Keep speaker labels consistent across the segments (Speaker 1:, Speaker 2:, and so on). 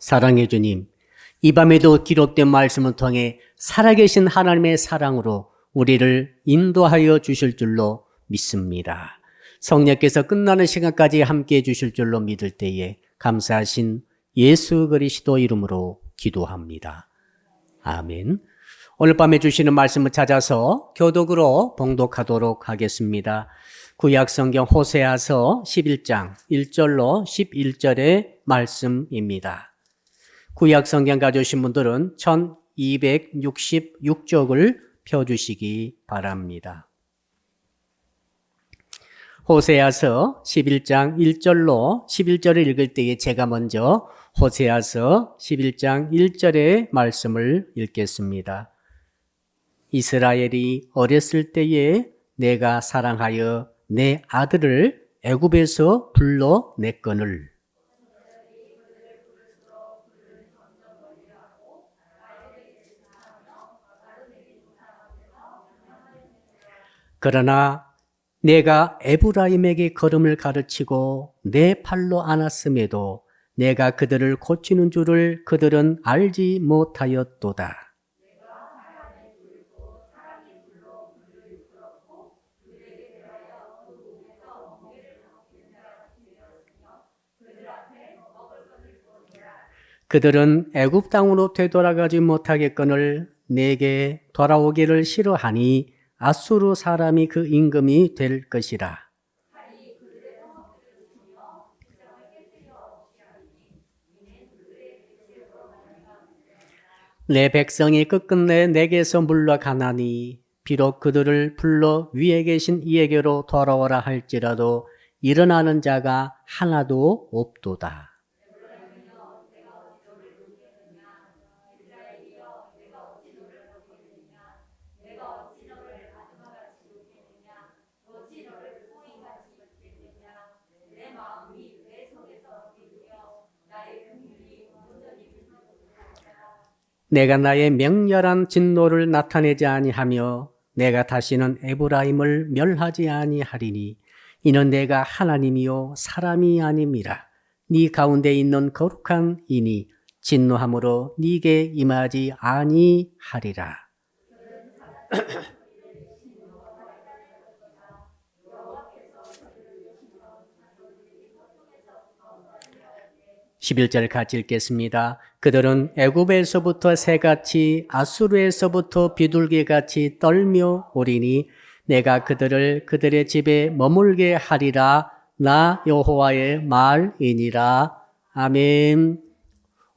Speaker 1: 사랑해 주님, 이 밤에도 기록된 말씀을 통해 살아계신 하나님의 사랑으로 우리를 인도하여 주실 줄로 믿습니다. 성령께서 끝나는 시간까지 함께해 주실 줄로 믿을 때에 감사하신 예수 그리스도 이름으로 기도합니다. 아멘. 오늘 밤에 주시는 말씀을 찾아서 교독으로 봉독하도록 하겠습니다. 구약 성경 호세아서 11장 1절로 11절의 말씀입니다. 구약 성경 가져오신 분들은 1266쪽을 펴주시기 바랍니다. 호세아서 11장 1절로 11절을 읽을 때에 제가 먼저 호세아서 11장 1절의 말씀을 읽겠습니다. 이스라엘이 어렸을 때에 내가 사랑하여 내 아들을 애굽에서 불러냈거늘 그러나 내가 에브라임에게 걸음을 가르치고 내 팔로 안았음에도 내가 그들을 고치는 줄을 그들은 알지 못하였도다. 그들은 애굽 땅으로 되돌아가지 못하겠거늘 내게 돌아오기를 싫어하니 아수르 사람이 그 임금이 될 것이라. 내 백성이 끝끝내 내게서 물러가나니 비록 그들을 불러 위에 계신 이에게로 돌아오라 할지라도 일어나는 자가 하나도 없도다. '내가 나의 맹렬한 진노를 나타내지 아니하며 내가 다시는 에브라임을 멸하지 아니하리니 이는 내가 하나님이요 사람이 아님이라. 네 가운데 있는 거룩한 이니 진노함으로 네게 임하지 아니하리라.' 11절 같이 읽겠습니다. 그들은 애굽에서부터 새같이 아수르에서부터 비둘기같이 떨며 오리니 내가 그들을 그들의 집에 머물게 하리라. 나 여호와의 말이니라. 아멘.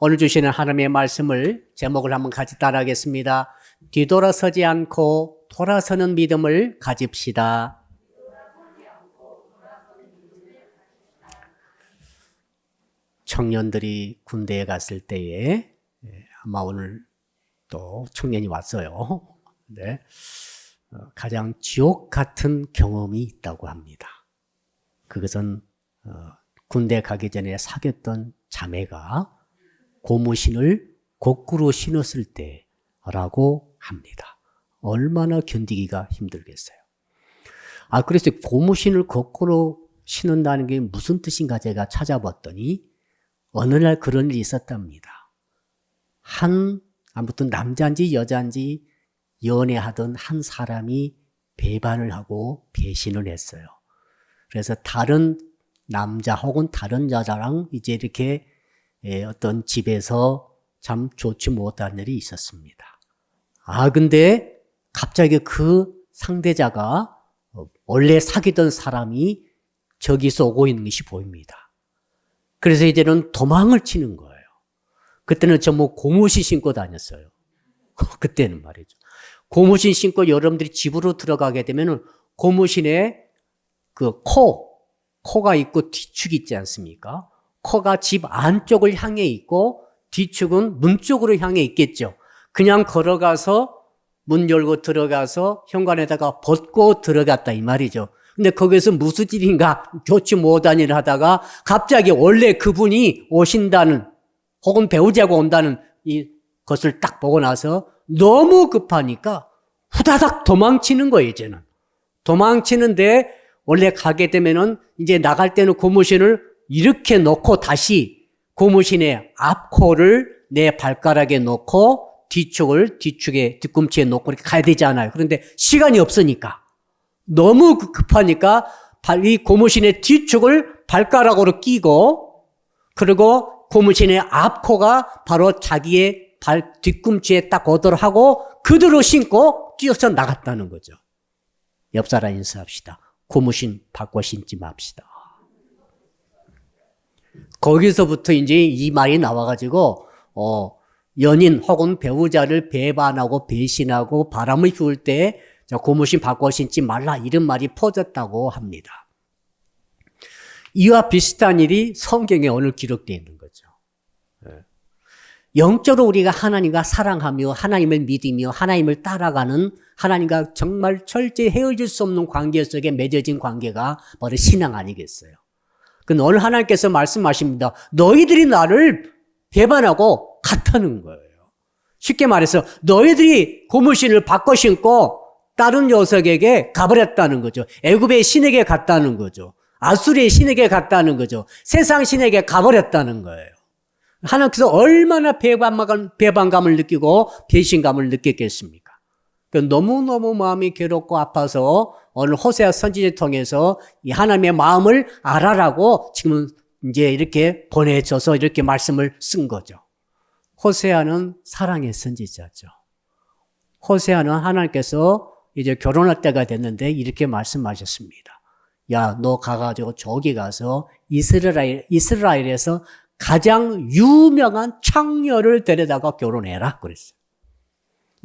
Speaker 1: 오늘 주시는 하나님의 말씀을 제목을 한번 같이 따라하겠습니다. 뒤돌아서지 않고 돌아서는 믿음을 가집시다. 청년들이 군대에 갔을 때에 아마 오늘 또 청년이 왔어요. 네. 가장 지옥 같은 경험이 있다고 합니다. 그것은 군대 가기 전에 사귀었던 자매가 고무신을 거꾸로 신었을 때라고 합니다. 얼마나 견디기가 힘들겠어요. 그래서 고무신을 거꾸로 신는다는 게 무슨 뜻인가 제가 찾아봤더니 어느 날 그런 일이 있었답니다. 아무튼 남자인지 여자인지 연애하던 한 사람이 배반을 하고 배신을 했어요. 그래서 다른 남자 혹은 다른 여자랑 이제 이렇게 어떤 집에서 참 좋지 못한 일이 있었습니다. 근데 갑자기 그 상대자가 원래 사귀던 사람이 저기서 오고 있는 것이 보입니다. 그래서 이제는 도망을 치는 거예요. 그때는 전부 고무신 신고 다녔어요. 그때는 말이죠. 고무신 신고 여러분들이 집으로 들어가게 되면 고무신에 그 코가 있고 뒤축이 있지 않습니까? 코가 집 안쪽을 향해 있고 뒤축은 문 쪽으로 향해 있겠죠. 그냥 걸어가서 문 열고 들어가서 현관에다가 벗고 들어갔다 이 말이죠. 근데 거기서 무슨 일인가 좋지 못한 일을 하다가 갑자기 원래 그분이 오신다는 혹은 배우자가 온다는 이 것을 딱 보고 나서 너무 급하니까 후다닥 도망치는 거예요, 이제는. 도망치는데 원래 가게 되면은 이제 나갈 때는 고무신을 이렇게 놓고 다시 고무신의 앞코를 내 발가락에 놓고 뒤꿈치에 놓고 이렇게 가야 되잖아요. 그런데 시간이 없으니까 너무 급하니까 이 고무신의 뒤축을 발가락으로 끼고 그리고 고무신의 앞코가 바로 자기의 뒤꿈치에 딱 오도록 하고 그대로 신고 뛰어서 나갔다는 거죠. 옆 사람 인사합시다. 고무신 바꿔 신지 맙시다. 거기서부터 이제 이 말이 나와가지고 연인 혹은 배우자를 배반하고 배신하고 바람을 피울 때 고무신 바꿔 신지 말라 이런 말이 퍼졌다고 합니다. 이와 비슷한 일이 성경에 오늘 기록되어 있는 거죠. 영적으로 우리가 하나님과 사랑하며 하나님을 믿으며 하나님을 따라가는 하나님과 정말 철저히 헤어질 수 없는 관계 속에 맺어진 관계가 바로 신앙 아니겠어요? 근데 오늘 하나님께서 말씀하십니다. 너희들이 나를 배반하고 갔다는 거예요. 쉽게 말해서 너희들이 고무신을 바꿔 신고 다른 녀석에게 가버렸다는 거죠. 애굽의 신에게 갔다는 거죠. 아수리의 신에게 갔다는 거죠. 세상 신에게 가버렸다는 거예요. 하나님께서 얼마나 배반감을 느끼고 배신감을 느꼈겠습니까? 너무너무 마음이 괴롭고 아파서 오늘 호세아 선지자를 통해서 이 하나님의 마음을 알아라고 지금 이제 이렇게 보내줘서 이렇게 말씀을 쓴 거죠. 호세아는 사랑의 선지자죠. 호세아는 하나님께서 이제 결혼할 때가 됐는데 이렇게 말씀하셨습니다. 야, 너 가가지고 저기 가서 이스라엘에서 가장 유명한 창녀를 데려다가 결혼해라 그랬어요.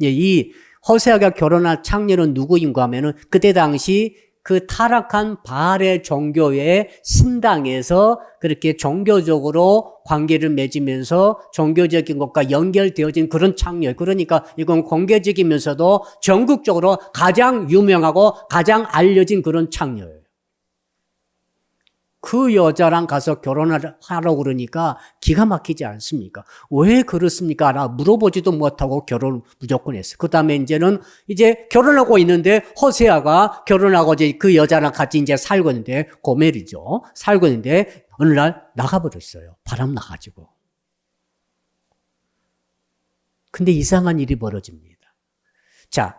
Speaker 1: 이 호세아가 결혼한 창녀는 누구인가 하면은 그때 당시 그 타락한 바알의 종교의 신당에서 그렇게 종교적으로 관계를 맺으면서 종교적인 것과 연결되어진 그런 창녀. 그러니까 이건 공개적이면서도 전국적으로 가장 유명하고 가장 알려진 그런 창녀예요. 그 여자랑 가서 결혼을 하라고 그러니까 기가 막히지 않습니까? 왜 그렇습니까? 나 물어보지도 못하고 결혼 무조건 했어요. 그 다음에 이제는 이제 결혼하고 있는데 호세아가 결혼하고 이제 그 여자랑 같이 이제 살고 있는데 고멜이죠. 살고 있는데 어느 날 나가버렸어요. 바람 나가지고. 근데 이상한 일이 벌어집니다. 자,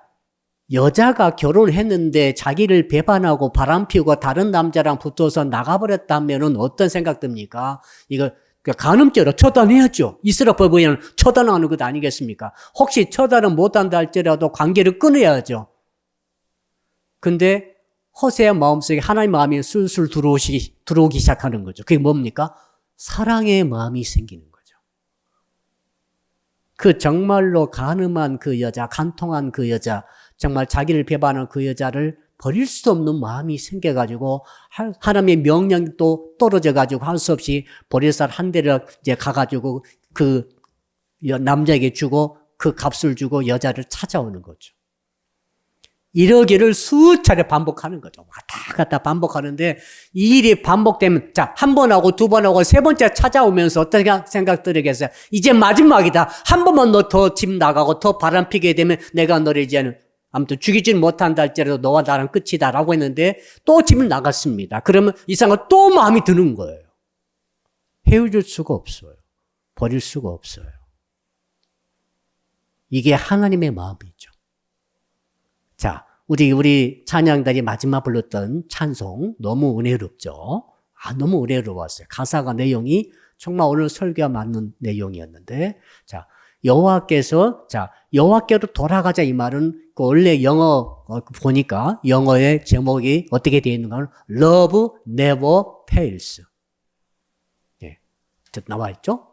Speaker 1: 여자가 결혼했는데 자기를 배반하고 바람 피우고 다른 남자랑 붙어서 나가버렸다면 어떤 생각 듭니까? 이거 간음죄로 처단해야죠. 이스라엘 법에는 처단하는 것 아니겠습니까? 혹시 처단을 못한다 할지라도 관계를 끊어야죠. 근데 호세아 마음속에 하나님의 마음이 술술 들어오기 시작하는 거죠. 그게 뭡니까? 사랑의 마음이 생기는 거죠. 그 정말로 간음한 그 여자, 간통한 그 여자, 정말 자기를 배반한 그 여자를 버릴 수 없는 마음이 생겨가지고 하나님의 명령이 또 떨어져가지고 할 수 없이 보리쌀 한 대를 이제 가가지고 그 남자에게 주고 그 값을 주고 여자를 찾아오는 거죠. 이러기를 수차례 반복하는 거죠. 왔다 갔다 반복하는데 이 일이 반복되면 자, 한 번 하고 두 번 하고 세 번째 찾아오면서 어떤 생각 들으겠어요? 이제 마지막이다. 한 번만 너 더 집 나가고 더 바람 피게 되면 내가 너를 이제는 아무튼 죽이진 못한다 할지라도 너와 나랑 끝이다라고 했는데 또 집을 나갔습니다. 그러면 이 사람은 또 마음이 드는 거예요. 헤어질 수가 없어요. 버릴 수가 없어요. 이게 하나님의 마음이죠. 자, 우리 찬양단이 마지막 불렀던 찬송 너무 은혜롭죠. 너무 은혜로웠어요. 가사가 내용이 정말 오늘 설교와 맞는 내용이었는데 자, 여호와께로 돌아가자 이 말은 그 원래 영어 보니까 영어의 제목이 어떻게 되어 있는가 하면 Love never fails. 예, 나와 있죠?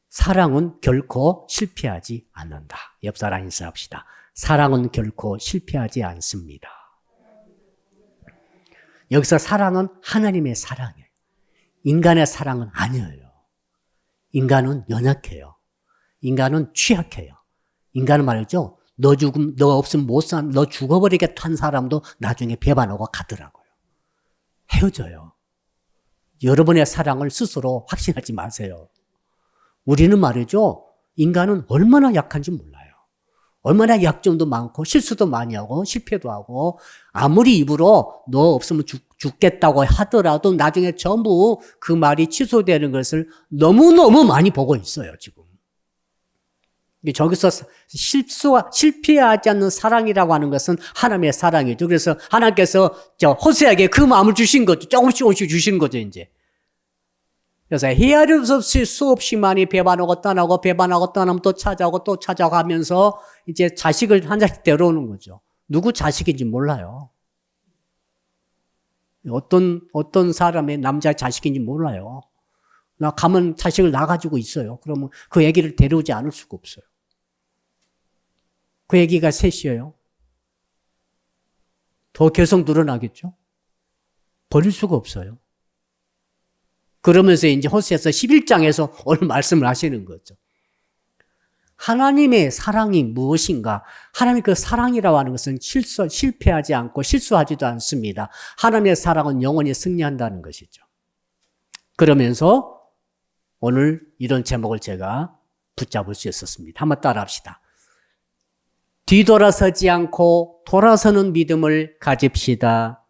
Speaker 1: 사랑은 결코 실패하지 않는다. 옆 사람 인사합시다. 사랑은 결코 실패하지 않습니다. 여기서 사랑은 하나님의 사랑이에요. 인간의 사랑은 아니에요. 인간은 연약해요. 인간은 취약해요. 인간은 말이죠. 너 없으면 못 산, 너 죽어버리겠다 한 사람도 나중에 배반하고 가더라고요. 헤어져요. 여러분의 사랑을 스스로 확신하지 마세요. 우리는 말이죠. 인간은 얼마나 약한지 몰라요. 얼마나 약점도 많고 실수도 많이 하고 실패도 하고 아무리 입으로 너 없으면 죽겠다고 하더라도 나중에 전부 그 말이 취소되는 것을 너무너무 많이 보고 있어요, 지금. 저기서 실패하지 않는 사랑이라고 하는 것은 하나님의 사랑이죠. 그래서 하나님께서 호세에게 그 마음을 주신 거죠. 조금씩 주신 거죠, 이제. 그래서 헤아릴 수 없이 수없이 많이 배반하고 떠나면 또 찾아오고 하면서 이제 자식을 한 자식 데려오는 거죠. 누구 자식인지 몰라요. 어떤 사람의 남자 자식인지 몰라요. 나 가면 자식을 낳아가지고 있어요. 그러면 그 애기를 데려오지 않을 수가 없어요. 그 애기가 셋이에요. 더 계속 늘어나겠죠? 버릴 수가 없어요. 그러면서 이제 호세아서 11장에서 오늘 말씀을 하시는 거죠. 하나님의 사랑이 무엇인가? 하나님의 그 사랑이라고 하는 것은 실패하지 않고 실수하지도 않습니다. 하나님의 사랑은 영원히 승리한다는 것이죠. 그러면서 오늘 이런 제목을 제가 붙잡을 수 있었습니다. 한번 따라 합시다. 뒤돌아서지 않고 돌아서는 믿음을 가집시다.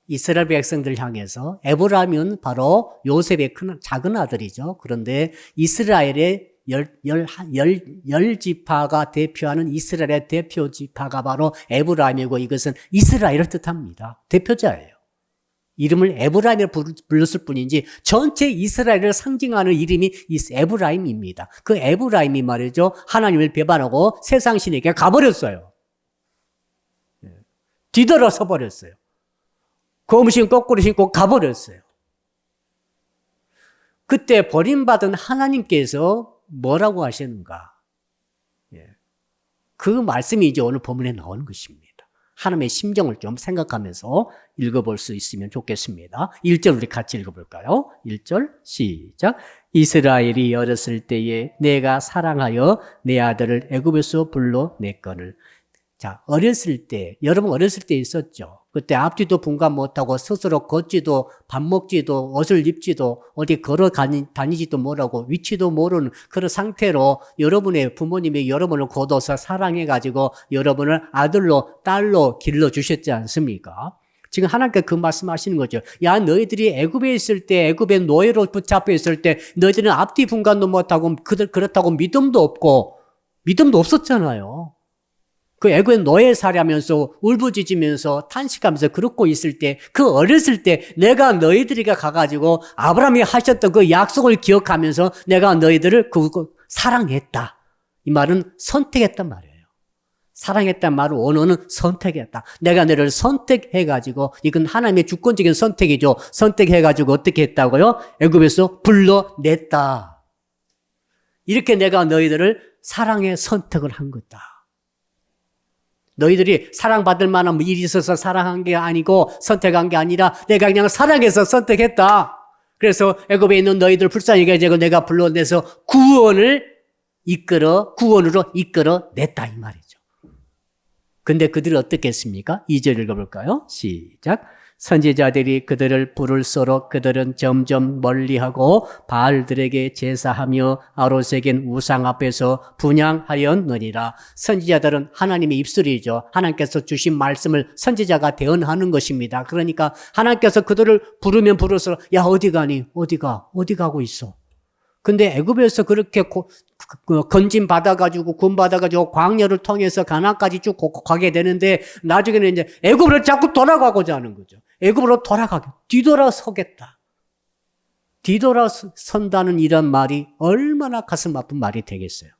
Speaker 1: 이스라엘 백성들 향해서 에브라임은 바로 요셉의 작은 아들이죠. 그런데 이스라엘의 열 지파가 대표하는 이스라엘의 대표 지파가 바로 에브라임이고 이것은 이스라엘을 뜻합니다. 대표자예요. 이름을 에브라임이라 불렀을 뿐인지 전체 이스라엘을 상징하는 이름이 에브라임입니다. 그 에브라임이 말이죠. 하나님을 배반하고 세상 신에게 가버렸어요. 뒤돌아서 버렸어요. 검 신고 거꾸로 신고 가버렸어요. 그때 버림받은 하나님께서 뭐라고 하시는가? 그 말씀이 이제 오늘 본문에 나오는 것입니다. 하나님의 심정을 좀 생각하면서 읽어볼 수 있으면 좋겠습니다. 1절 우리 같이 읽어볼까요? 1절 시작. 이스라엘이 어렸을 때에 내가 사랑하여 내 아들을 애굽에서 불러 냈거늘. 자, 어렸을 때, 여러분 어렸을 때 있었죠? 그때 앞뒤도 분간 못하고 스스로 걷지도 밥 먹지도 옷을 입지도 어디 걸어 다니지도 못하고 위치도 모르는 그런 상태로 여러분의 부모님이 여러분을 거둬서 사랑해가지고 여러분을 아들로 딸로 길러주셨지 않습니까? 지금 하나님께 그 말씀하시는 거죠. 야, 너희들이 애굽에 있을 때, 애굽의 노예로 붙잡혀 있을 때 너희들은 앞뒤 분간도 못하고 그렇다고 믿음도 없었잖아요. 그 애굽의 노예 살이하면서 울부짖으면서 탄식하면서 그렇고 있을 때 그 어렸을 때 내가 너희들이가 가가지고 아브라함이 하셨던 그 약속을 기억하면서 내가 너희들을 사랑했다. 이 말은 선택했단 말이에요. 사랑했단 말은 원어는 선택했다. 내가 너를 선택해가지고 이건 하나님의 주권적인 선택이죠. 선택해가지고 어떻게 했다고요? 애굽에서 불러냈다. 이렇게 내가 너희들을 사랑의 선택을 한 거다. 너희들이 사랑받을 만한 일이 있어서 사랑한 게 아니고 선택한 게 아니라 내가 그냥 사랑해서 선택했다. 그래서 애굽에 있는 너희들 불쌍히 여기고 내가 불러내서 구원으로 이끌어냈다 이 말이죠. 근데 그들이 어떻게 했습니까? 2절 읽어볼까요? 시작. 선지자들이 그들을 부를수록 그들은 점점 멀리하고 바알들에게 제사하며 아롯에겐 우상 앞에서 분향하였느니라. 선지자들은 하나님의 입술이죠. 하나님께서 주신 말씀을 선지자가 대언하는 것입니다. 그러니까 하나님께서 그들을 부르면 부를수록 야 어디 가니? 어디 가고 있어? 근데 애굽에서 그렇게 건진 받아가지고 군 받아가지고 광야를 통해서 가나안까지 쭉 가게 되는데 나중에는 이제 애굽으로 자꾸 돌아가고자 하는 거죠. 애굽으로 뒤돌아서겠다. 뒤돌아선다는 이런 말이 얼마나 가슴 아픈 말이 되겠어요.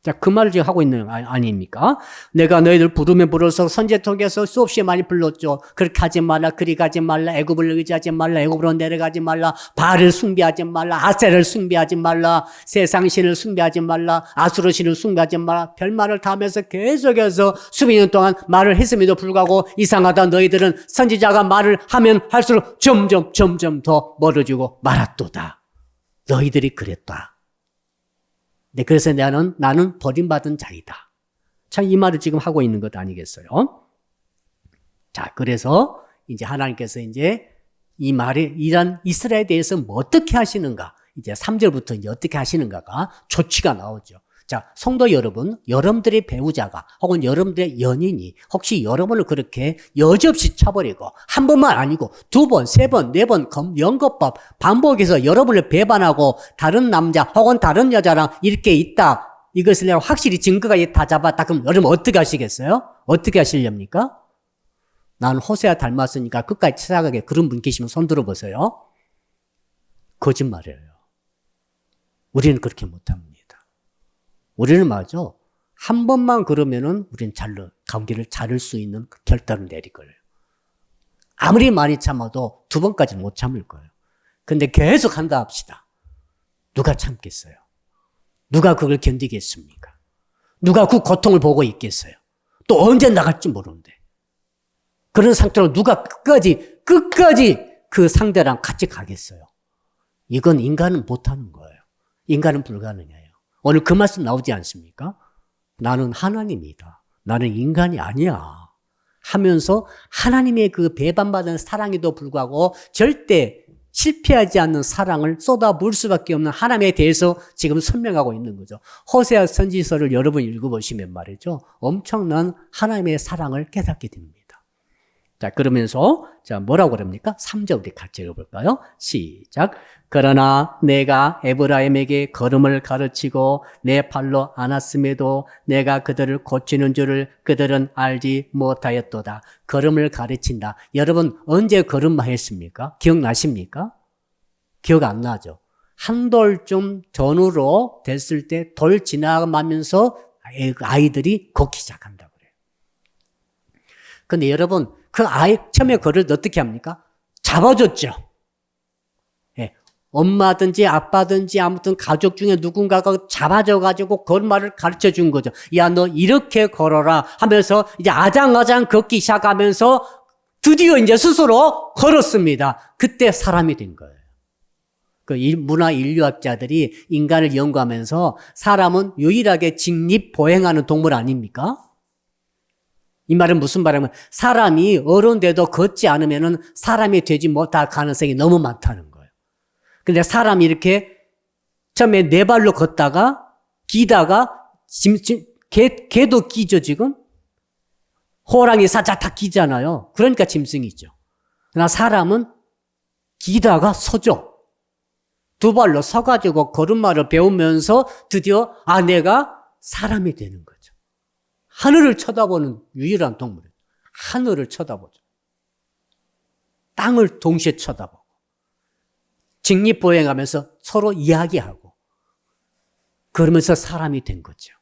Speaker 1: 자, 그 말을 지금 하고 있는 거 아닙니까? 내가 너희들 부르면 부를수록 선지자 통해서 수없이 많이 불렀죠. 그렇게 하지 말라, 그리 가지 말라, 애굽을 의지하지 말라, 애굽으로 내려가지 말라, 바알을 숭배하지 말라, 아세를 숭배하지 말라, 세상 신을 숭배하지 말라, 아수르 신을 숭배하지 말라. 별말을 다 하면서 계속해서 수백 년 동안 말을 했음에도 불구하고 이상하다 너희들은 선지자가 말을 하면 할수록 점점 더 멀어지고 말았도다. 너희들이 그랬다. 네, 그래서 나는 버림받은 자이다. 참, 이 말을 지금 하고 있는 것 아니겠어요? 자, 그래서 이제 하나님께서 이제 이 말에, 이런 이스라엘에 대해서 뭐 어떻게 하시는가? 이제 3절부터 이제 어떻게 하시는가가 조치가 나오죠. 자, 성도 여러분, 여러분들의 배우자가 혹은 여러분들의 연인이 혹시 여러분을 그렇게 여지없이 쳐버리고 한 번만 아니고 두 번, 세 번, 네 번 연거법 반복해서 여러분을 배반하고 다른 남자 혹은 다른 여자랑 이렇게 있다. 이것을 내가 확실히 증거가 다 잡았다. 그럼 여러분 어떻게 하시겠어요? 어떻게 하시렵니까? 나는 호세아 닮았으니까 끝까지 찾아가게 그런 분 계시면 손 들어보세요. 거짓말이에요. 우리는 그렇게 못합니다. 우리는 맞아. 한 번만 그러면은 우리는 관계를 자를 수 있는 결단을 내릴 거예요. 아무리 많이 참아도 두 번까지는 못 참을 거예요. 근데 계속 한다 합시다. 누가 참겠어요? 누가 그걸 견디겠습니까? 누가 그 고통을 보고 있겠어요? 또 언제 나갈지 모르는데. 그런 상태로 누가 끝까지 그 상대랑 같이 가겠어요? 이건 인간은 못하는 거예요. 인간은 불가능해요. 오늘 그 말씀 나오지 않습니까? 나는 하나님이다. 나는 인간이 아니야. 하면서 하나님의 그 배반받은 사랑에도 불구하고 절대 실패하지 않는 사랑을 쏟아부을 수밖에 없는 하나님에 대해서 지금 설명하고 있는 거죠. 호세아 선지서를 여러분 읽어보시면 말이죠. 엄청난 하나님의 사랑을 깨닫게 됩니다. 자, 그러면서, 자, 뭐라고 그럽니까? 3절 우리 같이 읽어볼까요? 시작. 그러나 내가 에브라임에게 걸음을 가르치고 내 팔로 안았음에도 내가 그들을 고치는 줄을 그들은 알지 못하였도다. 걸음을 가르친다. 여러분, 언제 걸음했습니까? 기억나십니까? 기억 안 나죠? 한 돌쯤 전후로 됐을 때 돌 지나가면서 아이들이 걷기 시작한다고 그래요. 근데 여러분, 그 아이 처음에 그를 어떻게 합니까? 잡아줬죠. 예, 엄마든지 아빠든지 아무튼 가족 중에 누군가가 잡아줘가지고 걸음마를 가르쳐 준 거죠. 야, 너 이렇게 걸어라 하면서 이제 아장아장 걷기 시작하면서 드디어 이제 스스로 걸었습니다. 그때 사람이 된 거예요. 그 문화 인류학자들이 인간을 연구하면서 사람은 유일하게 직립보행하는 동물 아닙니까? 이 말은 무슨 말이냐면 사람이 어른돼도 걷지 않으면은 사람이 되지 못할 가능성이 너무 많다는 거예요. 근데 사람이 이렇게 처음에 네 발로 걷다가 기다가 개도 끼죠 지금? 호랑이 사자 다 끼잖아요. 그러니까 짐승이죠. 그러나 사람은 기다가 서죠. 두 발로 서가지고 걸음마를 배우면서 드디어 내가 사람이 되는 거죠. 하늘을 쳐다보는 유일한 동물이에요. 하늘을 쳐다보죠. 땅을 동시에 쳐다보고 직립보행하면서 서로 이야기하고 그러면서 사람이 된 거죠.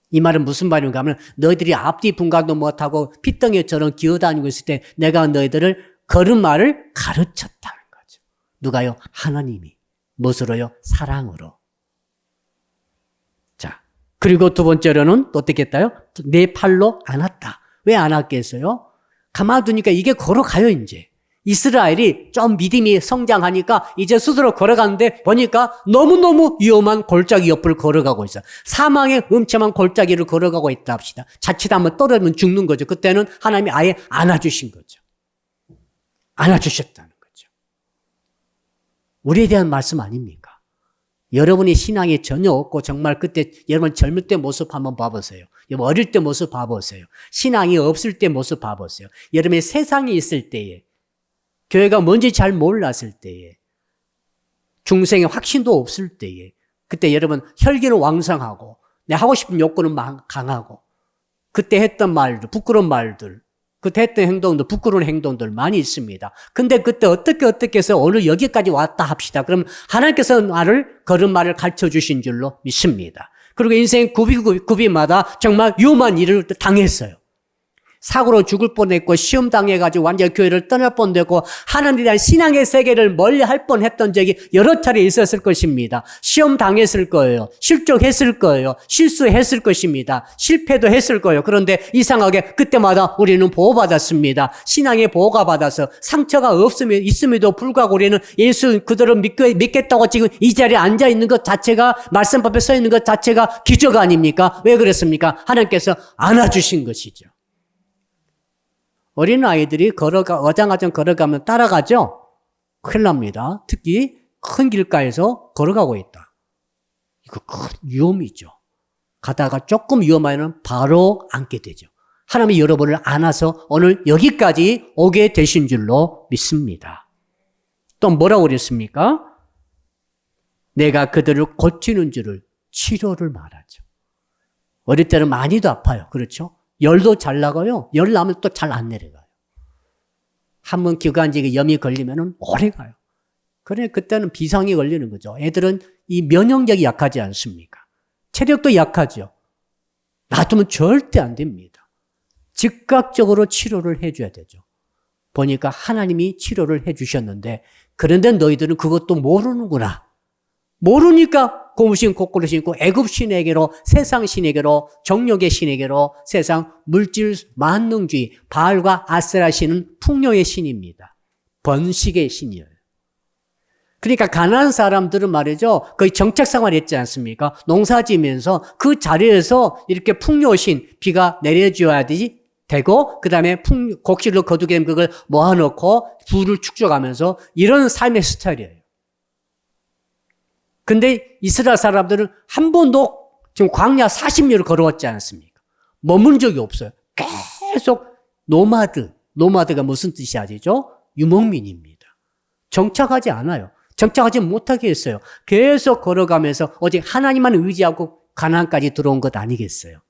Speaker 1: 이 말은 무슨 말인가 하면 너희들이 앞뒤 분간도 못하고 핏덩이처럼 기어다니고 있을 때 내가 너희들을 걸음마를 가르쳤다는 거죠. 누가요? 하나님이. 무엇으로요? 사랑으로. 그리고 두 번째로는 또 어떻게 했다요? 내 팔로 안았다. 왜 안았겠어요? 가만두니까 이게 걸어가요, 이제. 이스라엘이 좀 믿음이 성장하니까 이제 스스로 걸어가는데 보니까 너무너무 위험한 골짜기 옆을 걸어가고 있어요. 사망의 음침한 골짜기를 걸어가고 있다 합시다. 자칫 한번 떨어지면 죽는 거죠. 그때는 하나님이 아예 안아주신 거죠. 안아주셨다는 거죠. 우리에 대한 말씀 아닙니까? 여러분이 신앙이 전혀 없고 정말 그때 여러분 젊을 때 모습 한번 봐보세요. 여러분 어릴 때 모습 봐보세요. 신앙이 없을 때 모습 봐보세요. 여러분이 세상에 있을 때에 교회가 뭔지 잘 몰랐을 때에 중생의 확신도 없을 때에 그때 여러분 혈기는 왕성하고 내 하고 싶은 욕구는 강하고 그때 했던 말들 부끄러운 말들 그때 했던 행동들, 부끄러운 행동들 많이 있습니다. 근데 그때 어떻게 해서 오늘 여기까지 왔다 합시다. 그럼 하나님께서 나를 걸음마를 가르쳐 주신 줄로 믿습니다. 그리고 인생 구비마다 정말 위험한 일을 당했어요. 사고로 죽을 뻔했고 시험 당해가지고 완전히 교회를 떠날 뻔되고 하나님에 대한 신앙의 세계를 멀리할 뻔했던 적이 여러 차례 있었을 것입니다. 시험 당했을 거예요. 실족했을 거예요. 실수했을 것입니다. 실패도 했을 거예요. 그런데 이상하게 그때마다 우리는 보호받았습니다. 신앙의 보호가 받아서 상처가 있음에도 불구하고 우리는 예수 그들을 믿겠다고 지금 이 자리에 앉아 있는 것 자체가 말씀 앞에 서 있는 것 자체가 기적 아닙니까? 왜 그랬습니까? 하나님께서 안아주신 것이죠. 어린아이들이 어장아장 걸어가면 따라가죠? 큰일 납니다. 특히 큰 길가에서 걸어가고 있다. 이거 큰 위험이죠. 가다가 조금 위험하면 바로 앉게 되죠. 하나님이 여러분을 안아서 오늘 여기까지 오게 되신 줄로 믿습니다. 또 뭐라고 그랬습니까? 내가 그들을 고치는 줄을 치료를 말하죠. 어릴 때는 많이도 아파요. 그렇죠? 열도 잘 나가요. 열 나면 또 잘 안 내려가요. 한번 기관지에 염이 걸리면 오래 가요. 그래, 그때는 비상이 걸리는 거죠. 애들은 이 면역력이 약하지 않습니까? 체력도 약하죠. 놔두면 절대 안 됩니다. 즉각적으로 치료를 해줘야 되죠. 보니까 하나님이 치료를 해주셨는데, 그런데 너희들은 그것도 모르는구나. 모르니까 고무신 거꾸로 신고 애굽 신에게로, 세상 신에게로, 정욕의 신에게로, 세상 물질 만능주의, 바알과 아세라 신은 풍요의 신입니다. 번식의 신이에요. 그러니까 가난한 사람들은 말이죠, 거의 정착 생활했지 않습니까? 농사 지면서 그 자리에서 이렇게 풍요신, 비가 내려줘야 되고, 그 다음에 곡식으로 거두게 된 그걸 모아놓고 부를 축적하면서 이런 삶의 스타일이에요. 근데 이스라엘 사람들은 한 번도 지금 광야 40년을 걸어왔지 않습니까? 머문 적이 없어요. 계속 노마드가 무슨 뜻이 아시죠? 유목민입니다. 정착하지 않아요. 정착하지 못하게 했어요. 계속 걸어가면서 오직 하나님만 의지하고 가나안까지 들어온 것 아니겠어요?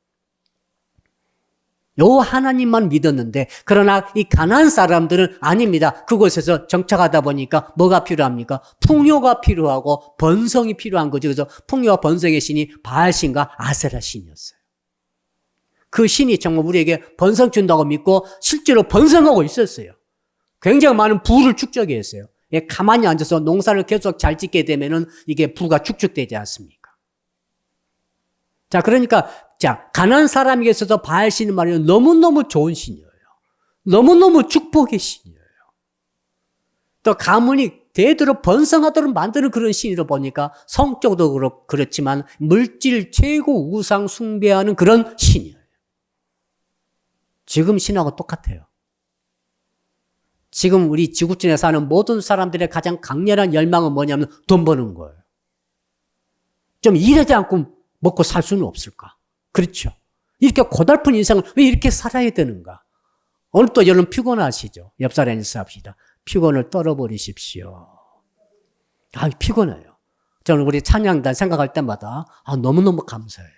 Speaker 1: 요 하나님만 믿었는데, 그러나 이 가나안 사람들은 아닙니다. 그곳에서 정착하다 보니까 뭐가 필요합니까? 풍요가 필요하고 번성이 필요한 거죠. 그래서 풍요와 번성의 신이 바알신과 아세라 신이었어요. 그 신이 정말 우리에게 번성 준다고 믿고 실제로 번성하고 있었어요. 굉장히 많은 부를 축적했어요. 가만히 앉아서 농사를 계속 잘 짓게 되면은 이게 부가 축적되지 않습니까? 자, 그러니까 가난한 사람에게서도 바알신은 말이에요. 너무너무 좋은 신이에요. 너무너무 축복의 신이에요. 또 가문이 대대로 번성하도록 만드는 그런 신으로 보니까 성적으로 그렇지만 물질 최고 우상 숭배하는 그런 신이에요. 지금 신하고 똑같아요. 지금 우리 지구촌에 사는 모든 사람들의 가장 강렬한 열망은 뭐냐면 돈 버는 거예요. 좀 일하지 않고 먹고 살 수는 없을까? 그렇죠. 이렇게 고달픈 인생을 왜 이렇게 살아야 되는가? 오늘 또 여러분 피곤하시죠? 옆 사람에 인사합시다. 피곤을 떨어버리십시오. 피곤해요. 저는 우리 찬양단 생각할 때마다 너무너무 감사해요.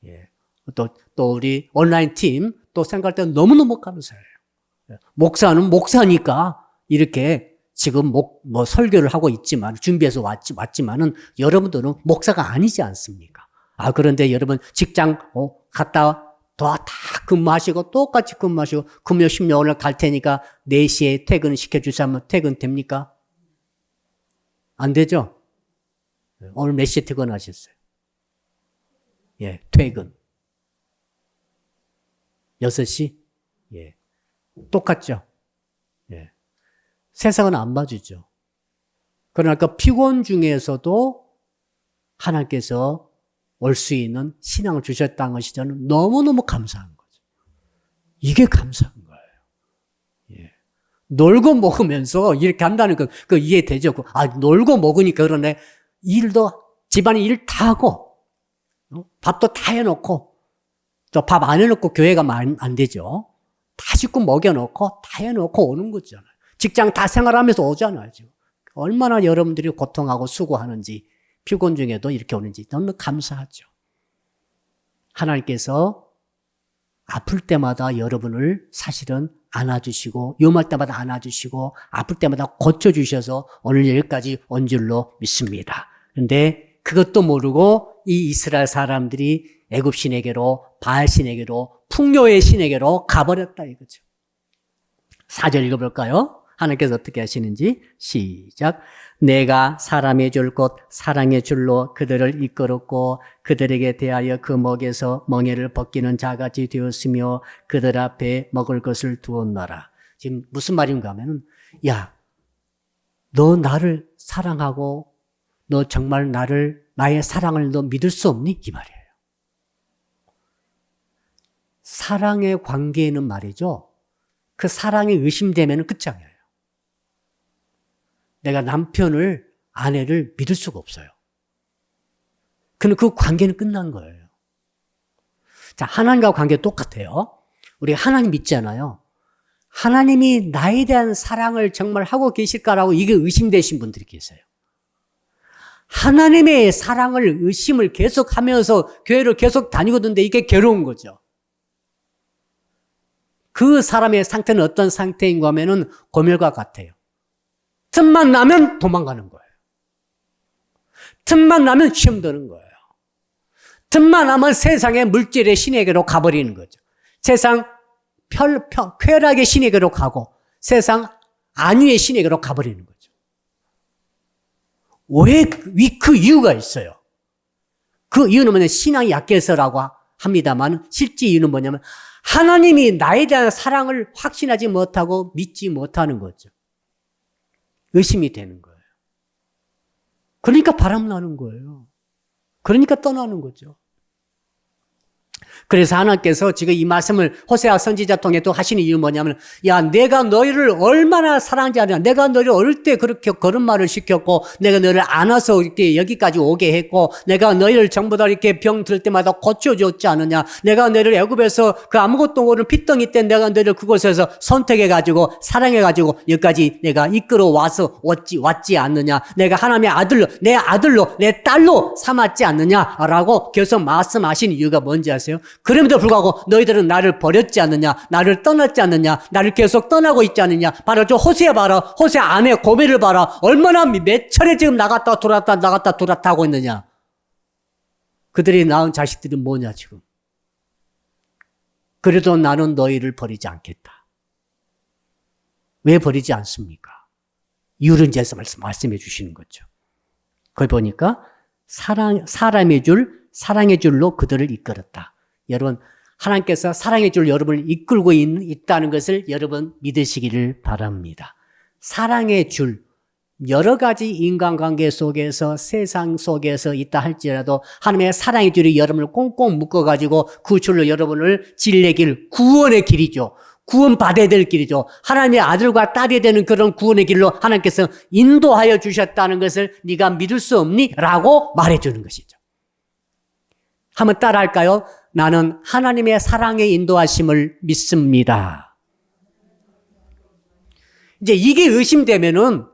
Speaker 1: 예. 또 우리 온라인 팀 또 생각할 때 너무너무 감사해요. 목사는 목사니까 이렇게 지금 설교를 하고 있지만, 준비해서 왔지만은 여러분들은 목사가 아니지 않습니까? 그런데 여러분 직장 갔다 다 근무하시고 똑같이 근무하시고 금요 신명 오늘 갈 테니까 4시에 퇴근 시켜주시면 퇴근 됩니까? 안 되죠? 오늘 몇 시에 퇴근하셨어요? 예, 퇴근. 6시? 예. 똑같죠? 예. 세상은 안 봐주죠. 그러니까 피곤 중에서도 하나님께서 올 수 있는 신앙을 주셨다는 것이 저는 너무너무 감사한 거죠. 이게 감사한 거예요. 예. 놀고 먹으면서 이렇게 한다는 거, 이해되죠? 놀고 먹으니까 그러네. 집안에 일 다 하고, 밥도 다 해놓고, 또 밥 안 해놓고 교회가 안 되죠. 다 짓고 먹여놓고, 다 해놓고 오는 거잖아요. 직장 다 생활하면서 오잖아요. 지금. 얼마나 여러분들이 고통하고 수고하는지, 피곤 중에도 이렇게 오는지 너무 감사하죠. 하나님께서 아플 때마다 여러분을 사실은 안아주시고, 위험할 때마다 안아주시고, 아플 때마다 고쳐주셔서 오늘 여기까지 온 줄로 믿습니다. 그런데 그것도 모르고 이 이스라엘 사람들이 애굽 신에게로, 바알 신에게로, 풍요의 신에게로 가버렸다 이거죠. 4절 읽어볼까요? 하나님께서 어떻게 하시는지 시작. 내가 사람의 줄 곧 사랑의 줄로 그들을 이끌었고 그들에게 대하여 그 목에서 멍에를 벗기는 자같이 되었으며 그들 앞에 먹을 것을 두었노라. 지금 무슨 말인가 하면, 너 나를 사랑하고 너 정말 나의 사랑을 너 믿을 수 없니? 이 말이에요. 사랑의 관계에는 말이죠, 그 사랑이 의심되면 끝장이에요. 내가 아내를 믿을 수가 없어요. 그럼 그 관계는 끝난 거예요. 자, 하나님과 관계 똑같아요. 우리 하나님 믿잖아요. 하나님이 나에 대한 사랑을 정말 하고 계실까라고 이게 의심되신 분들이 계세요. 하나님의 사랑을 의심을 계속하면서 교회를 계속 다니고 있는데 이게 괴로운 거죠. 그 사람의 상태는 어떤 상태인가 하면은 고멸과 같아요. 틈만 나면 도망가는 거예요. 틈만 나면 시험 드는 거예요. 틈만 나면 세상의 물질의 신에게로 가버리는 거죠. 세상 쾌락의 신에게로 가고 세상 안위의 신에게로 가버리는 거죠. 왜 그 이유가 있어요. 그 이유는 뭐냐면 신앙이 약해서라고 합니다만 실제 이유는 뭐냐면 하나님이 나에 대한 사랑을 확신하지 못하고 믿지 못하는 거죠. 의심이 되는 거예요. 그러니까 바람나는 거예요. 그러니까 떠나는 거죠. 그래서 하나님께서 지금 이 말씀을 호세아 선지자 통해 또 하시는 이유는 뭐냐면, 야, 내가 너희를 얼마나 사랑하지 않느냐. 내가 너희를 어릴 때 그렇게 걸음마를 시켰고, 내가 너희를 안아서 이렇게 여기까지 오게 했고, 내가 너희를 전부 다 이렇게 병 들 때마다 고쳐줬지 않느냐. 내가 너희를 애굽에서 그 아무것도 모르는 핏덩이 때 내가 너희를 그곳에서 선택해가지고, 사랑해가지고, 여기까지 내가 이끌어 와서 왔지 않느냐. 내가 하나님의 아들로, 내 딸로 삼았지 않느냐라고 계속 말씀하신 이유가 뭔지 아세요? 그럼에도 불구하고 너희들은 나를 버렸지 않느냐, 나를 떠났지 않느냐, 나를 계속 떠나고 있지 않느냐. 바로 저 호세아 봐라. 호세아 아내 고멜을 봐라. 얼마나 몇 차례 지금 나갔다 돌았다 하고 있느냐. 그들이 낳은 자식들이 뭐냐 지금. 그래도 나는 너희를 버리지 않겠다. 왜 버리지 않습니까? 이유를 이제 말씀해 주시는 거죠. 거기 보니까 사랑의 줄로 그들을 이끌었다. 여러분, 하나님께서 사랑의 줄 여러분을 이끌고 있다는 것을 여러분 믿으시기를 바랍니다. 사랑의 줄, 여러 가지 인간관계 속에서 세상 속에서 있다 할지라도 하나님의 사랑의 줄이 여러분을 꽁꽁 묶어가지고 그 줄로 여러분을 진리의 길, 구원의 길이죠. 구원받아야 될 길이죠. 하나님의 아들과 딸이 되는 그런 구원의 길로 하나님께서 인도하여 주셨다는 것을 네가 믿을 수 없니? 라고 말해주는 것이죠. 한번 따라할까요? 나는 하나님의 사랑의 인도하심을 믿습니다. 이제 이게 의심되면은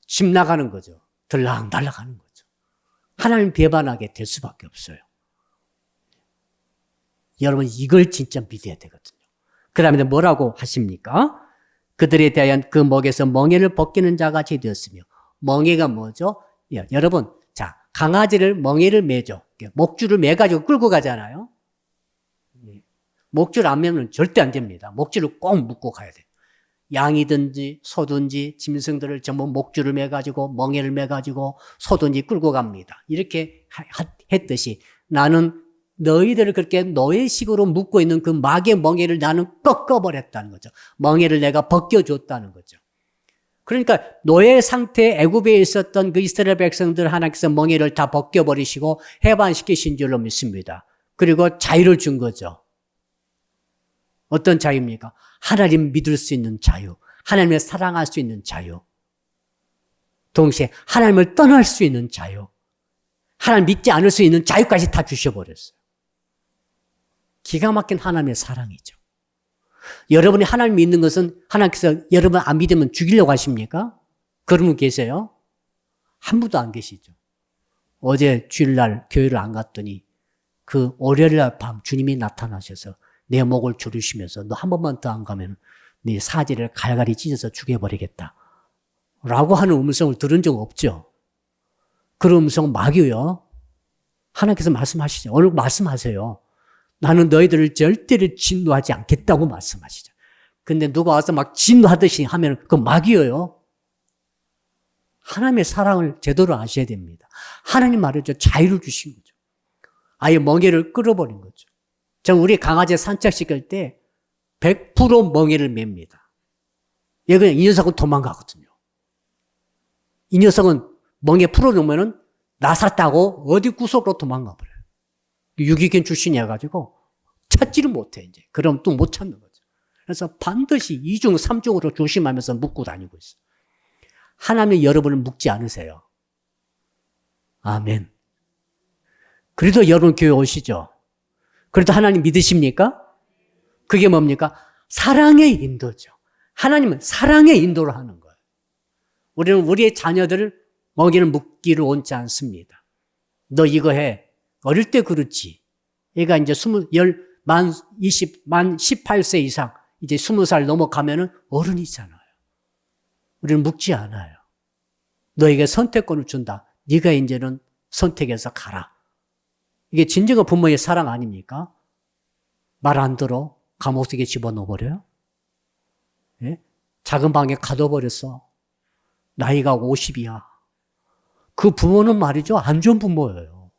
Speaker 1: 집 나가는 거죠. 들락 날아가는 거죠. 하나님 배반하게 될 수밖에 없어요. 여러분 이걸 진짜 믿어야 되거든요. 그 다음에 뭐라고 하십니까? 그들에 대한 그 목에서 멍에를 벗기는 자같이 되었으며, 멍에가 뭐죠? 여러분, 자, 강아지를 멍에를 매죠. 목줄을 매가지고 끌고 가잖아요. 목줄 안 매면 절대 안 됩니다. 목줄을 꼭 묶고 가야 돼요. 양이든지 소든지 짐승들을 전부 목줄을 매가지고 멍에를 매가지고 소든지 끌고 갑니다. 이렇게 했듯이 나는 너희들을 그렇게 노예식으로 묶고 있는 그 마귀의 멍에를 나는 꺾어버렸다는 거죠. 멍에를 내가 벗겨줬다는 거죠. 그러니까 노예 상태에 애굽에 있었던 그 이스라엘 백성들 하나님께서 멍에를 다 벗겨버리시고 해방시키신 줄로 믿습니다. 그리고 자유를 준 거죠. 어떤 자유입니까? 하나님 믿을 수 있는 자유, 하나님을 사랑할 수 있는 자유, 동시에 하나님을 떠날 수 있는 자유, 하나님 믿지 않을 수 있는 자유까지 다 주셔버렸어요. 기가 막힌 하나님의 사랑이죠. 여러분이 하나님 믿는 것은 하나님께서 여러분 안 믿으면 죽이려고 하십니까? 그런 분 계세요? 한 분도 안 계시죠. 어제 주일날 교회를 안 갔더니 그 월요일날 밤 주님이 나타나셔서 내 목을 조르시면서 너 한 번만 더 안 가면 네 사지를 갈갈이 찢어서 죽여버리겠다 라고 하는 음성을 들은 적 없죠. 그런 음성은 마귀요. 하나님께서 말씀하시죠. 오늘 말씀하세요. 나는 너희들을 절대로 진노하지 않겠다고 말씀하시죠. 근데 누가 와서 막 진노하듯이 하면 그건 마귀예요. 하나님의 사랑을 제대로 아셔야 됩니다. 하나님 말이죠. 자유를 주신 거죠. 아예 멍에를 끌어버린 거죠. 전 우리 강아지 산책시킬 때 100% 멍에를 맵니다. 얘 그냥 이 녀석은 도망가거든요. 이 녀석은 멍에 풀어놓으면은 나섰다고 어디 구석으로 도망가 버려요. 유기견 출신이어가지고 찾지를 못해, 이제. 그럼 또 못 찾는 거죠. 그래서 반드시 2중, 3중으로 조심하면서 묶고 다니고 있어요. 하나님이 여러분을 묶지 않으세요. 아멘. 그래도 여러분 교회 오시죠? 그래도 하나님 믿으십니까? 그게 뭡니까? 사랑의 인도죠. 하나님은 사랑의 인도를 하는 거예요. 우리는 우리의 자녀들을 먹이는 묵기를 원치 않습니다. 너 이거 해. 어릴 때 그렇지. 얘가 이제 만 18세 이상, 이제 20살 넘어가면은 어른이잖아요. 우리는 묵지 않아요. 너에게 선택권을 준다. 네가 이제는 선택해서 가라. 이게 진정한 부모의 사랑 아닙니까? 말 안 들어. 감옥 속에 집어넣어버려요? 예? 작은 방에 가둬버렸어. 나이가 50이야. 그 부모는 말이죠. 안 좋은 부모예요.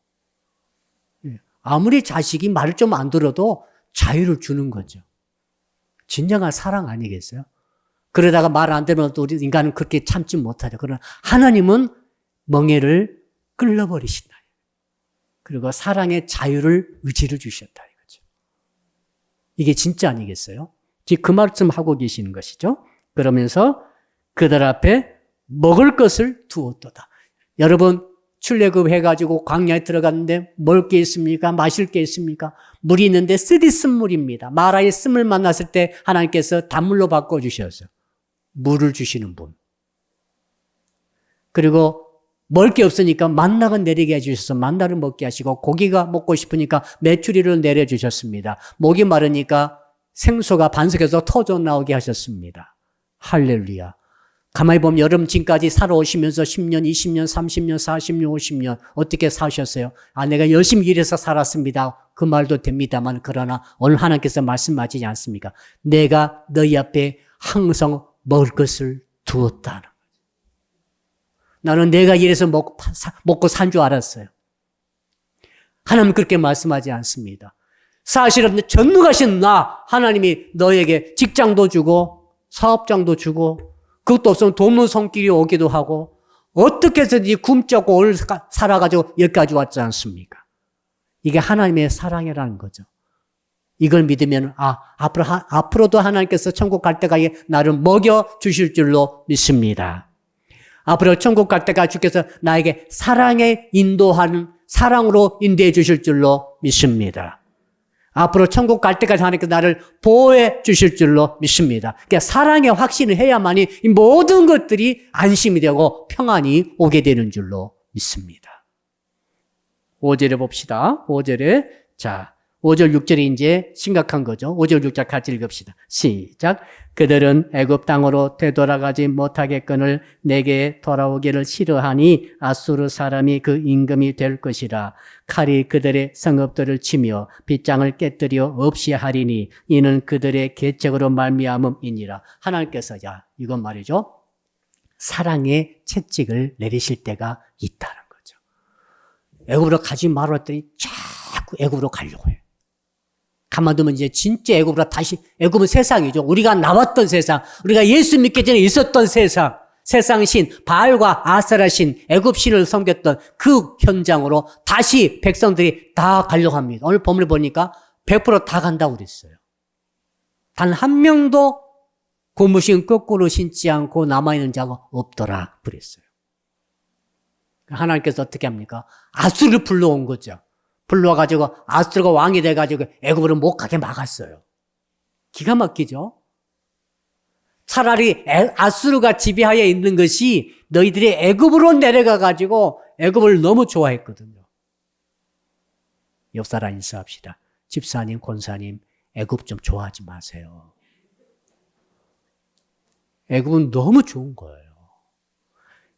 Speaker 1: 예. 아무리 자식이 말을 좀 안 들어도 자유를 주는 거죠. 진정한 사랑 아니겠어요? 그러다가 말 안 들으면 또 우리 인간은 그렇게 참지 못하죠. 그러나 하나님은 멍에를 끌어버리신다. 그리고 사랑의 자유를, 의지를 주셨다. 이거죠. 이게 진짜 아니겠어요? 지금 그 말씀 하고 계시는 것이죠. 그러면서 그들 앞에 먹을 것을 두었도다. 여러분, 출애굽 해가지고 광야에 들어갔는데 먹을 게 있습니까? 마실 게 있습니까? 물이 있는데 쓰디쓴 물입니다. 마라의 씀을 만났을 때 하나님께서 단물로 바꿔주셔서 물을 주시는 분. 그리고 먹을 게 없으니까 만나가 내리게 해주셔서 만나를 먹게 하시고, 고기가 먹고 싶으니까 메추리를 내려주셨습니다. 목이 마르니까 생수가 반석에서 터져 나오게 하셨습니다. 할렐루야. 가만히 보면 여러분 지금까지 살아오시면서 10년, 20년, 30년, 40년, 50년 어떻게 사셨어요? 내가 열심히 일해서 살았습니다. 그 말도 됩니다만, 그러나 오늘 하나님께서 말씀하시지 않습니까? 내가 너희 앞에 항상 먹을 것을 두었다는 거죠. 나는 내가 일해서 먹고 산 줄 알았어요. 하나님은 그렇게 말씀하지 않습니다. 사실은 전능하신 나, 하나님이 너에게 직장도 주고 사업장도 주고, 그것도 없으면 돕는 손길이 오기도 하고, 어떻게 해서든지 굶자고 오늘 살아가지고 여기까지 왔지 않습니까? 이게 하나님의 사랑이라는 거죠. 이걸 믿으면 앞으로도 하나님께서 천국 갈 때까지 나를 먹여 주실 줄로 믿습니다. 앞으로 천국 갈 때까지 주께서 나에게 사랑으로 인도해 주실 줄로 믿습니다. 앞으로 천국 갈 때까지 하나님께서 나를 보호해 주실 줄로 믿습니다. 그러니까 사랑의 확신을 해야만이 이 모든 것들이 안심이 되고 평안이 오게 되는 줄로 믿습니다. 5절에 봅시다. 5절에 5절 6절이 이제 심각한 거죠. 5절 6절 같이 읽읍시다. 시작. 그들은 애굽 땅으로 되돌아가지 못하겠거늘 내게 돌아오기를 싫어하니 아수르 사람이 그 임금이 될 것이라. 칼이 그들의 성읍들을 치며 빗장을 깨뜨려 없이 하리니 이는 그들의 계책으로 말미암음이니라. 하나님께서 이건 말이죠. 사랑의 채찍을 내리실 때가 있다는 거죠. 애굽으로 가지 말라 했더니 자꾸 애굽으로 가려고 해요. 가만두면 이제 진짜 애굽으로 다시, 애굽은 세상이죠. 우리가 나왔던 세상, 우리가 예수 믿기 전에 있었던 세상 신, 바알과 아세라 신, 애굽 신을 섬겼던 그 현장으로 다시 백성들이 다 가려고 합니다. 오늘 본문을 보니까 100%다 간다고 그랬어요. 단 한 명도 고무신 거꾸로 신지 않고 남아있는 자가 없더라 그랬어요. 하나님께서 어떻게 합니까? 아수르를 불러온 거죠. 불러와가지고 아수르가 왕이 돼가지고 애굽으로 못 가게 막았어요. 기가 막히죠? 차라리 아수르가 지배하에 있는 것이 너희들이 애굽으로 내려가가지고 애굽을 너무 좋아했거든요. 옆사람 인사합시다. 집사님, 권사님, 애굽 좀 좋아하지 마세요. 애굽은 너무 좋은 거예요.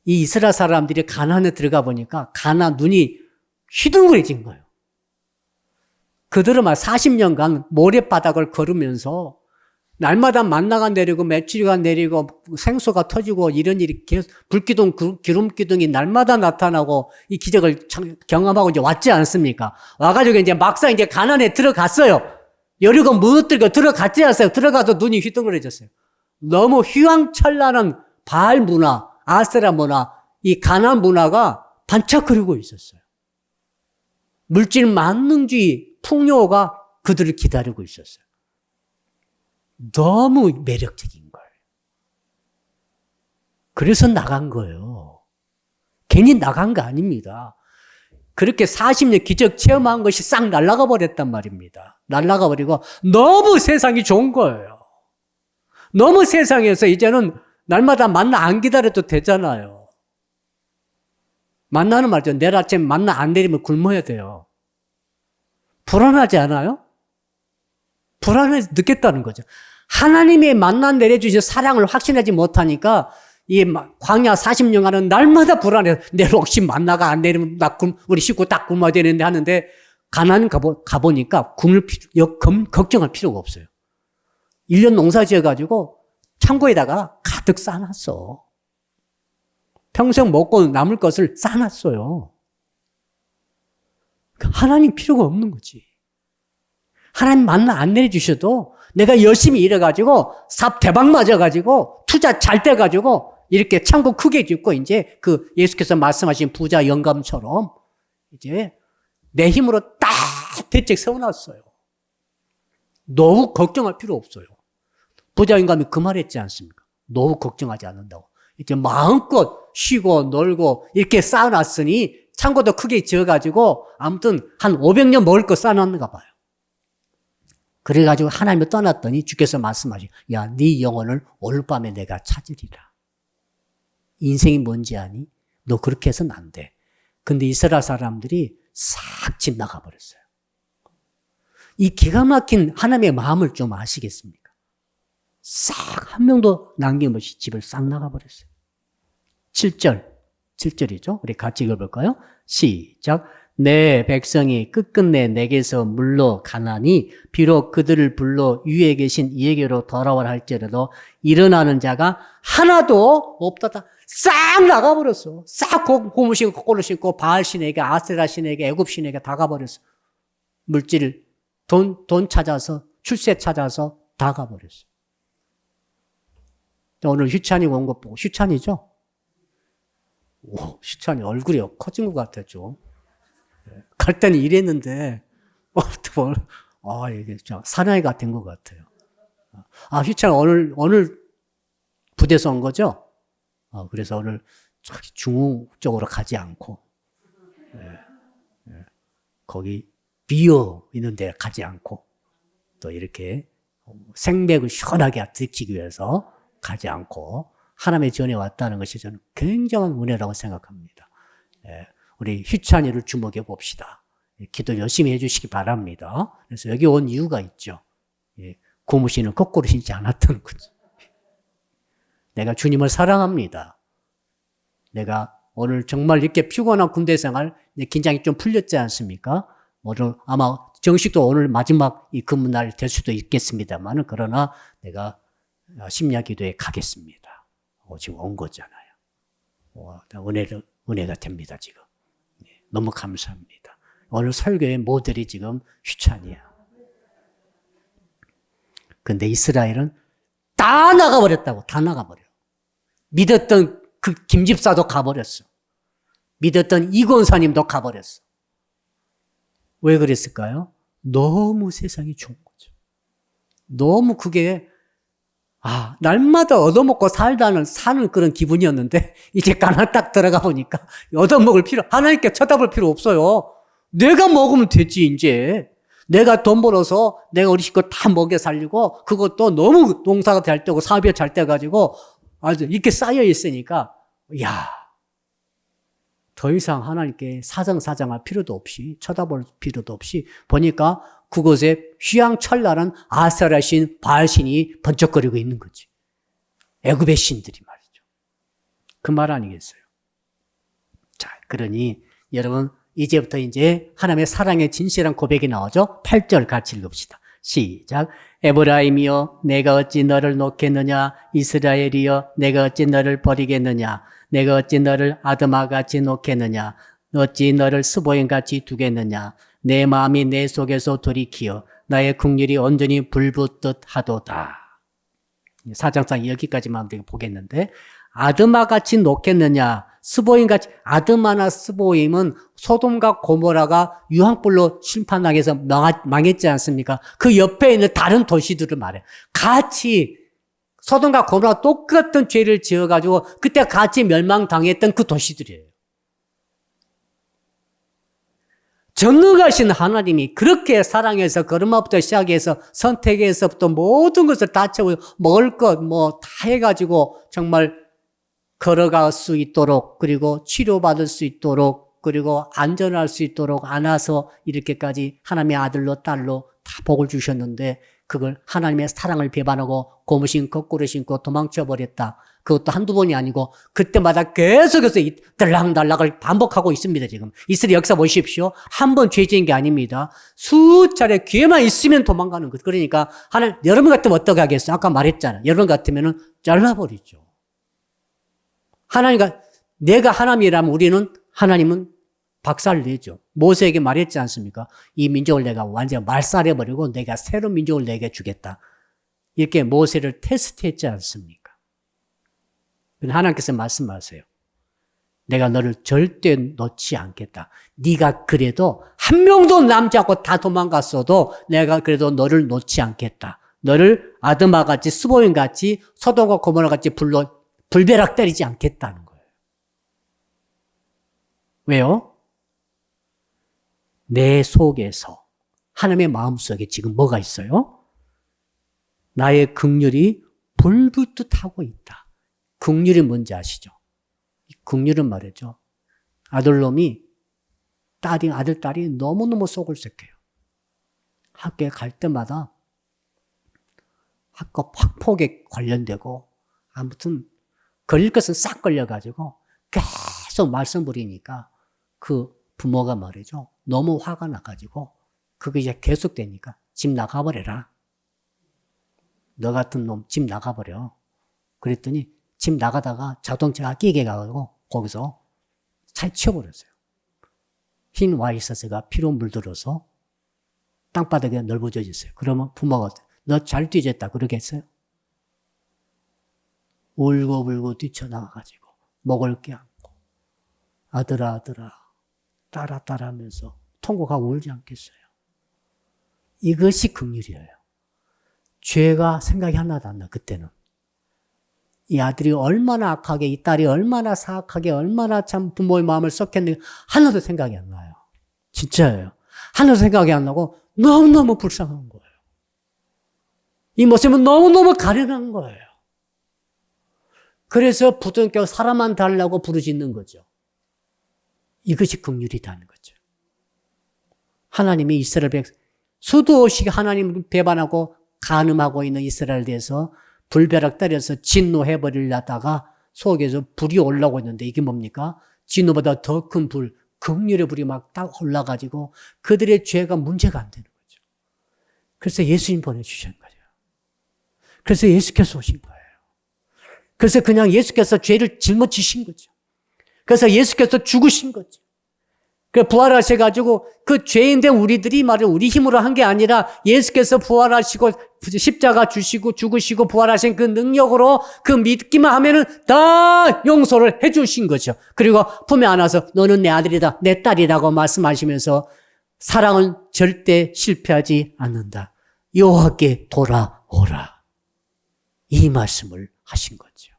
Speaker 1: 이 이스라엘 사람들이 가나안에 들어가 보니까 가나안 눈이 휘둥그레진 거예요. 그들은 막 40년간 모래바닥을 걸으면서 날마다 만나가 내리고 메추리가 내리고 생수가 터지고 이런 일이 계속 불기둥, 기름기둥이 날마다 나타나고 이 기적을 경험하고 이제 왔지 않습니까? 와가지고 이제 막상 이제 가나안에 들어갔어요. 여리고 무너뜨리고 들어갔지 않았어요. 들어가서 눈이 휘둥그레졌어요. 너무 휘황찬란한 바알 문화, 아세라 문화, 이 가나안 문화가 반짝거리고 있었어요. 물질 만능주의, 풍요가 그들을 기다리고 있었어요. 너무 매력적인 거예요. 그래서 나간 거예요. 괜히 나간 거 아닙니다. 그렇게 40년 기적 체험한 것이 싹 날아가 버렸단 말입니다. 날아가 버리고 너무 세상이 좋은 거예요. 너무 세상에서 이제는 날마다 만나 안 기다려도 되잖아요. 만나는 말이죠. 내일 아침 만나 안 내리면 굶어야 돼요. 불안하지 않아요? 불안해서 늦겠다는 거죠. 하나님의 만나 내려주신 사랑을 확신하지 못하니까 이 광야 40년간은 날마다 불안해요. 내일 혹시 만나가 안 내리면 우리 식구 딱 굶어야 되는데 하는데 가나안 가보니까 걱정할 필요가 없어요. 1년 농사 지어가지고 창고에다가 가득 싸놨어. 평생 먹고 남을 것을 싸놨어요. 하나님 필요가 없는 거지. 하나님 만나 안 내려주셔도 내가 열심히 일해가지고 삽 대박 맞아가지고 투자 잘 돼가지고 이렇게 창고 크게 짓고 이제 그 예수께서 말씀하신 부자 영감처럼 이제 내 힘으로 딱 대책 세워놨어요. 너무 걱정할 필요 없어요. 부자 영감이 그 말했지 않습니까? 너무 걱정하지 않는다고. 이제 마음껏 쉬고 놀고 이렇게 쌓아놨으니 창고도 크게 지어가지고 아무튼 한 500년 먹을 거 쌓아놨는가 봐요. 그래가지고 하나님을 떠났더니 주께서 말씀하시고 야, 네 영혼을 오늘 밤에 내가 찾으리라. 인생이 뭔지 아니? 너 그렇게 해서는 안 돼. 근데 이스라엘 사람들이 싹 집 나가 버렸어요. 이 기가 막힌 하나님의 마음을 좀 아시겠습니까? 싹 한 명도 남김없이 집을 싹 나가 버렸어요. 7절이죠. 우리 같이 읽어볼까요? 시작. 내 백성이 끝끝내 내게서 물러가나니 비록 그들을 불러 위에 계신 이에게로 돌아오라 할지라도 일어나는 자가 하나도 없다. 싹 나가버렸어. 싹 고무 신고 거꾸로 신고 바알 신에게 아세라 신에게 애굽 신에게 다 가버렸어. 물질 돈 찾아서 출세 찾아서 다 가버렸어. 오늘 휴찬이 온 것 보고 휴찬이죠? 오, 휴찬이 얼굴이 커진 것 같아 좀. 갈 때는 이랬는데 이게 좀 사나이가 된 것 같아요. 휴찬 오늘 부대에서 온 거죠? 그래서 오늘 중흥 쪽으로 가지 않고 거기 비어 있는 데 가지 않고 또 이렇게 생맥을 시원하게 들키기 위해서 가지 않고 하나님의 전에 왔다는 것이 저는 굉장한 은혜라고 생각합니다. 우리 휴찬이를 주목해 봅시다. 기도 열심히 해주시기 바랍니다. 그래서 여기 온 이유가 있죠. 고무신을 거꾸로 신지 않았다는 거죠. 내가 주님을 사랑합니다. 내가 오늘 정말 이렇게 피곤한 군대 생활, 긴장이 좀 풀렸지 않습니까? 오늘 아마 정식도 오늘 마지막 이 근무날 될 수도 있겠습니다만, 그러나 내가 심야 기도에 가겠습니다. 지금 온 거잖아요. 은혜가 됩니다, 지금. 너무 감사합니다. 오늘 설교의 모델이 지금 휴찬이야. 근데 이스라엘은 다 나가버렸다고, 다 나가버려. 믿었던 그 김집사도 가버렸어. 믿었던 이권사님도 가버렸어. 왜 그랬을까요? 너무 세상이 좋은 거죠. 너무 그게 날마다 얻어먹고 사는 그런 기분이었는데 이제 가나안 딱 들어가 보니까 얻어먹을 하나님께 쳐다볼 필요 없어요. 내가 먹으면 되지 이제. 내가 돈 벌어서 내가 우리 식구 다 먹여 살리고 그것도 너무 농사가 잘 되고 사업이 잘 돼가지고 아주 이렇게 쌓여 있으니까 더 이상 하나님께 사정사정할 필요도 없이 쳐다볼 필요도 없이 보니까 그곳에 휘황찬란한 아세라 신, 바알 신이 번쩍거리고 있는 거지. 애굽의 신들이 말이죠. 그 말 아니겠어요? 자, 그러니 여러분 이제부터 이제 하나님의 사랑의 진실한 고백이 나오죠. 8절 같이 읽읍시다. 시작. 에브라임이여 내가 어찌 너를 놓겠느냐. 이스라엘이여 내가 어찌 너를 버리겠느냐. 내가 어찌 너를 아드마같이 놓겠느냐. 어찌 너를 스보임같이 두겠느냐. 내 마음이 내 속에서 돌이키어 나의 국률이 온전히 불붙듯 하도다. 사장상 여기까지만 보겠는데 아드마같이 놓겠느냐. 스보임같이 아드마나 스보임은 소돔과 고모라가 유황불로 심판하게 해서 망했지 않습니까? 그 옆에 있는 다른 도시들을 말해. 같이 소돔과 고모라 똑같은 죄를 지어가지고 그때 같이 멸망당했던 그 도시들이에요. 전능하신 하나님이 그렇게 사랑해서 걸음마부터 시작해서 선택에서부터 모든 것을 다 채워 먹을 것 뭐 다 해가지고 정말 걸어갈 수 있도록 그리고 치료받을 수 있도록 그리고 안전할 수 있도록 안아서 이렇게까지 하나님의 아들로 딸로 다 복을 주셨는데 그걸 하나님의 사랑을 배반하고 고무신 거꾸로 신고 도망쳐 버렸다. 그것도 한두 번이 아니고 그때마다 계속해서 들락날락을 반복하고 있습니다. 지금 이스라엘 역사 보십시오. 한 번 죄 지은 게 아닙니다. 수차례 기회만 있으면 도망가는 것. 그러니까 하나님, 여러분 같으면 어떻게 하겠어요? 아까 말했잖아요. 여러분 같으면 잘라버리죠. 하나님과 내가 하나님이라면 우리는 하나님은 박살내죠. 모세에게 말했지 않습니까? 이 민족을 내가 완전히 말살해버리고 내가 새로운 민족을 내게 주겠다. 이렇게 모세를 테스트했지 않습니까? 하나님께서 말씀하세요. 내가 너를 절대 놓지 않겠다. 네가 그래도 한 명도 남지 않고 다 도망갔어도 내가 그래도 너를 놓지 않겠다. 너를 아드마같이 스보임같이 소돔과 고모라같이 불벼락 때리지 않겠다는 거예요. 왜요? 내 속에서 하나님의 마음속에 지금 뭐가 있어요? 나의 긍휼이 불붙듯 하고 있다. 긍휼이 뭔지 아시죠? 긍휼은 말이죠. 아들놈이 아들, 딸이 너무너무 속을 썩해요. 학교에 갈 때마다 학교 확폭에 관련되고 아무튼 걸릴 것은 싹 걸려가지고 계속 말씀 부리니까 그 부모가 말이죠. 너무 화가 나가지고 그게 이제 계속되니까 집 나가버려라. 너 같은 놈 집 나가버려. 그랬더니 집 나가다가 자동차가 끼게 가가지고 거기서 차에 치워버렸어요. 흰 와이셔츠가 피로 물들어서 땅바닥에 넓어져 있어요. 그러면 부모가 너 잘 뒤졌다 그러겠어요? 울고불고 뛰쳐나가가지고 목을 껴안고 아들아 딸아 하면서 통곡하고 울지 않겠어요? 이것이 긍휼이에요. 죄가 생각이 하나도 안 나. 그때는 이 아들이 얼마나 악하게 이 딸이 얼마나 사악하게 얼마나 참 부모의 마음을 썩혔는지 하나도 생각이 안 나요. 진짜예요. 하나도 생각이 안 나고 너무너무 불쌍한 거예요. 이 모습은 너무너무 가련한 거예요. 그래서 부둥켜 사람만 달라고 부르짖는 거죠. 이것이 긍휼이라는 거죠. 하나님이 이스라엘 백성 수도 없이 하나님을 배반하고 간음하고 있는 이스라엘에 대해서 불벼락 때려서 진노해버리려다가 속에서 불이 올라오고 있는데 이게 뭡니까? 진노보다 더 큰 불, 긍휼의 불이 막 딱 올라가지고 그들의 죄가 문제가 안 되는 거죠. 그래서 예수님 보내주신 거예요. 그래서 예수께서 오신 거예요. 그래서 그냥 예수께서 죄를 짊어지신 거죠. 그래서 예수께서 죽으신 거죠. 부활하셔가지고 그 죄인된 우리들이 말을 우리 힘으로 한 게 아니라 예수께서 부활하시고 십자가 주시고 죽으시고 부활하신 그 능력으로 그 믿기만 하면은 다 용서를 해주신 거죠. 그리고 품에 안아서 너는 내 아들이다, 내 딸이라고 말씀하시면서 사랑은 절대 실패하지 않는다. 여호와께 돌아오라. 이 말씀을 하신 거죠.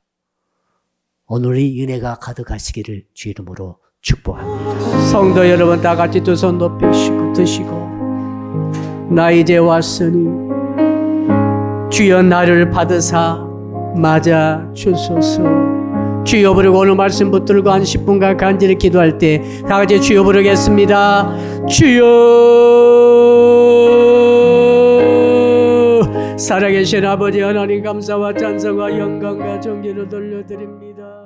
Speaker 1: 오늘이 은혜가 가득하시기를 주 이름으로 축복합니다. 성도 여러분 다 같이 두 손 높이시고 드시고 나 이제 왔으니 주여 나를 받으사 맞아 주소서. 주여 부르고 오늘 말씀 붙들고 한 10분간 간절히 기도할 때 다 같이 주여 부르겠습니다. 주여 살아계신 아버지 하나님 감사와 찬송과 영광과 존귀를 돌려드립니다.